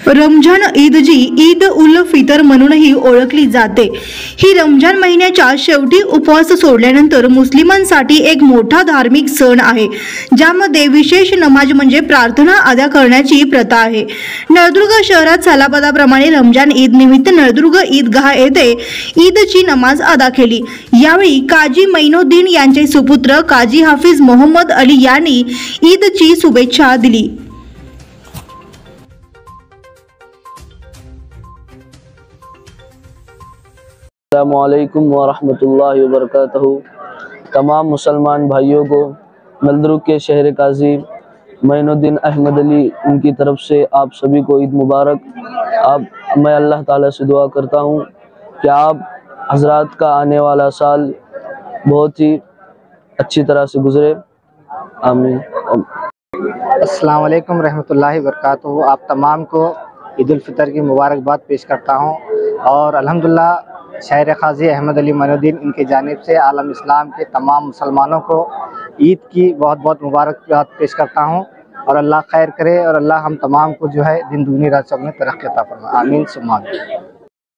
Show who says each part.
Speaker 1: रमजान ईद जी ईद उल फितर म्हणूनही ओळखली जाते। ही रमजान महिन्याच्या शेवटी उपवास सोडल्यानंतर मुस्लिमांसाठी एक मोठा धार्मिक सण आहे, ज्यामध्ये विशेष नमाज म्हणजे प्रार्थना अदा करण्याची प्रथा आहे। नळदुर्ग शहरात सालाबादाप्रमाणे रमजान ईद निमित्त नळदुर्ग ईदगाह येथे ईदची नमाज अदा केली। यावेळी काजी मैनुद्दीन यांचे सुपुत्र काजी हाफिज मोहम्मद अली यांनी ईदची शुभेच्छा दिली।
Speaker 2: अस्सलामुअलैकुम वरहमतुल्लाहि वबरकातुहू। तमाम मुसलमान भाइयों को नलदुर्ग के शहर काजी मैनुद्दीन अहमद अली उनकी तरफ से आप सभी को ईद मुबारक। मैं अल्लाह ताला से दुआ करता हूँ कि आप हजरात का आने वाला साल बहुत ही अच्छी तरह से गुजरे, आमीन।
Speaker 3: अस्सलाम वालेकुम रहमतुल्लाहि वबरकातुहू। आप तमाम को ईद उल फितर की मुबारकबाद पेश करता हूँ और अल्हम्दुलिल्लाह शहर काजी अहमद अली मैनुद्दीन इनकी जानिब से आलम इस्लाम के तमाम मुसलमानों को ईद की बहुत बहुत मुबारकबाद पेश करता हूँ और अल्लाह खैर करे और अल्लाह हम तमाम को जो है दिन दूनी रात चौगुनी तरक्की अता फरमाए, आमीन सुम्मा आमीन।